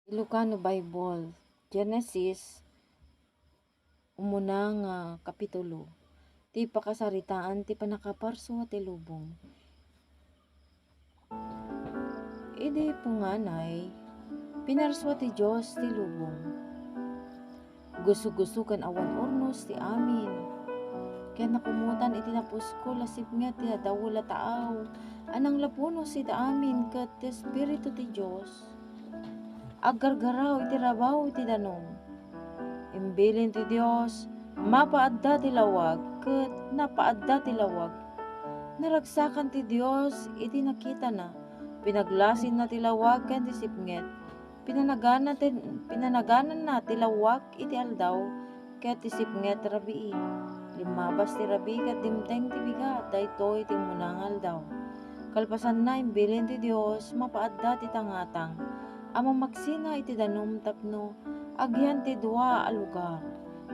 Ilocano Bible, Genesis, umuna nga kapitulo. Ti pakasaritaan ti panakaparso ti lubong. Idi punganay, pinarswa ti Diyos ti lubong. Gusto-gusto kan awan ornos ti amin. Kaya nakumutan iti napusko lasip nga ti adawula taaw. Anang lapunos iti amin kat ti Espiritu ti Diyos. Aggargaraw iti rabaw iti danong. Imbilin ti Diyos, mapaadda ti lawag, ket napaadda ti lawag. Naragsakan ti Diyos, iti nakita na, pinaglasin na ti lawag ken ti sipnget. Pinanaganan na ti lawag iti aldaw, ket ti sipnget rabii. Limabas ti rabii ket dimteng ti bigat, daytoy ti munang aldaw. Kalpasan na imbilin ti Diyos, mapaadda ti tangatang. Amang magsina iti danom tapno, agyan ti dua a lugar.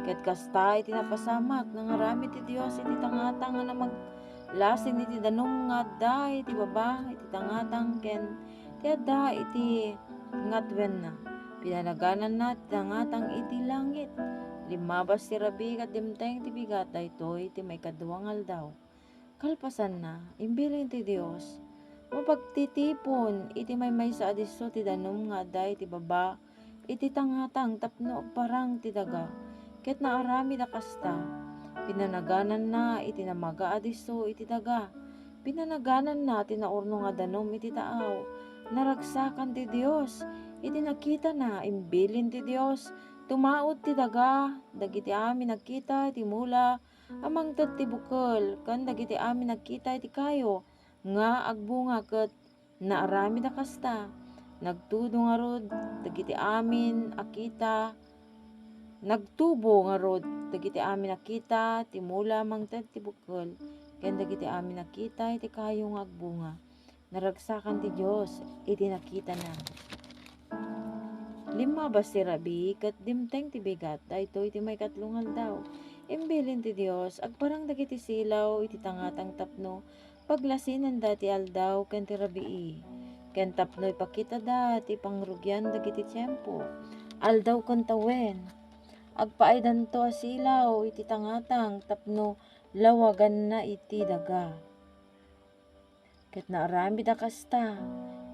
Ket kasta iti napasamak nangaramid ti Dios iti tangatang nga namaglasin iti danom nga adda iti baba iti tangatang ken ti adda iti ngatwen na. Pinanaganan na ti tangatang iti langit. Limabas ti rabii ket dimteng ti bigat daytoy iti maikaduang aldaw. Kalpasan na imbilin ti Dios, mapagtitipon iti maymaysa adiso ti danom nga adda iti baba iti tangatang tapno parang ti daga. Ket naarami da kasta. Pinanaganan na iti namaga adiso iti daga. Pinanaganan na ti naurno nga danom iti taaw. Naragsakan ti Dios iti nakita na imbilin ti Dios. Tumaod ti daga dagiti amin nakita iti mula amang ti bukel kan dagiti amin nakita iti kayo nga agbunga ket naarami da kasta. Nagtudo nga rod dagiti amin akita, nagtubo nga rod dagiti amin nakita ti mula mangted ti bukel ken dagiti amin nakita iti kayo nga agbunga. Naragsakan ti Dios iti nakita na. Limabas ti rabii ket dimteng ti bigat daytoy iti maikatlong aldaw. Imbilin ti Dios agparang dagiti silaw iti tangatang tapno paglasinan da ti aldaw ken ti rabii. Ken tapno ipakita da ti pangrugyan dagiti tiempo. Aldaw ken tawen. Agpaaydan to a silaw iti tangatang tapno lawagan na iti daga. Ket naarami da kasta.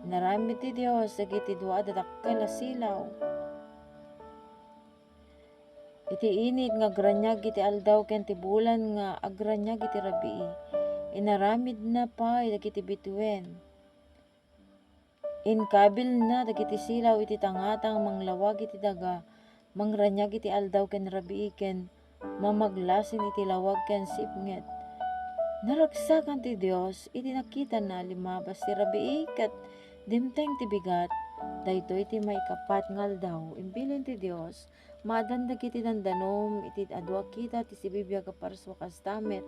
Narami ti Dios dagiti dua dadakkel a silaw. Iti init nga agranyag iti aldaw ken ti bulan nga agranyag iti rabii. Inaramid na pa dagiti bituin. Inkabil na dagiti silaw iti tangatang manglawag iti daga. Mangranyag iti aldaw ken rabii ken mamaglasin iti lawag ken sipnget. Naragsakan ti Dios iti nakita na limabas ti rabii ket dimteng ti bigat. Daytoy iti maikapat nga aldaw. Imbilin ti Dios, maadan dagiti dandanom iti adua kita ti sibibiyag a parswa kastamet.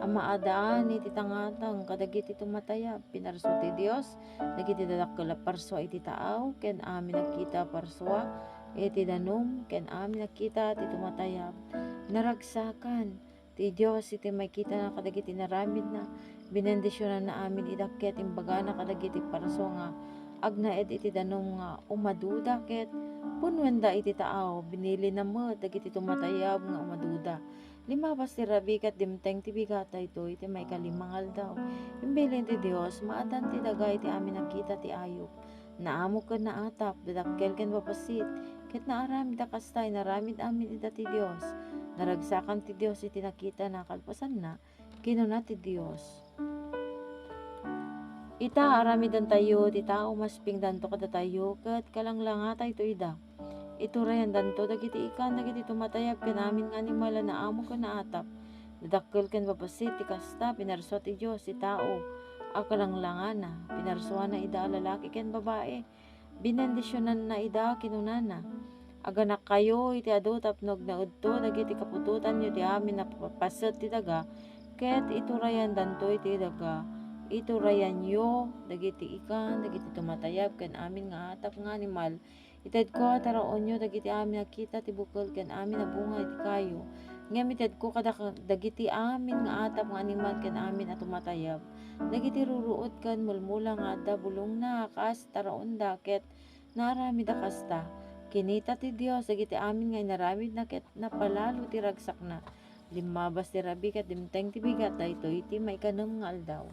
Ang maadaan iti tangatang kadagiti tumatayab. Pinarso ti Dios dagiti dadakkel a parswa iti taaw ken amin nakita parswa iti danom ken amin nakita ti tumatayab. Naragsakan ti Dios iti maykita na kadagiti naramid na. Binendisyonan na amin idakket imbaga na kadagiti parswa nga agnaed iti danom nga umaduda ket punwenda iti taaw binili na met dagiti tumatayab nga umaduda. Limabas ti rabii ket dimteng ti bigat daytoy iti maikalimang aldaw. Imbilin ti Dios maadan ti daga iti amin nakita ti ayop. Naamok ken naatap dadakkel ken babasit ket naaramid da kasta inaramid amin ida ti Dios. Naragsakan ti Dios iti nakita na kalpasan na kinuna ti Dios. Ita aramidan tayo ti tao masping danto kada tayo ket kalanglanga tayo ida. Iturayan danto dagiti ikan dagiti tumatayab ken amin nga animal na amo ken naatap. Dadakkel ken babasit ti kasta pinarswa ti Dios ti tao. Akalanglanga na pinarswa na ida lalaki ken babae. Binendisyonan na ida kinunana. Aganak kayo iti adu tapnog na udto dagiti kapututan yu ti amin napapaset ti daga ket iturayan danto iti daga. Iturayan yo dagiti ikan dagiti tumatayab ken amin nga atap nga animal. Ited ko taraon yo dagiti amin nakita ti bukel ken amin nabunga iti kayo. Ngem ited ko kada dagiti amin nga atap nga animal ken amin a tumatayab. Dagiti ruruot ken mulmula nga adda bulong na kas taraon da ket Naramid da kasta. Kinita ti Dios dagiti amin nga inaramid na ket napalalo ti ragsak na. Limabas ti rabi ket dimteng ti bigat daytoy ti maikanem nga aldaw.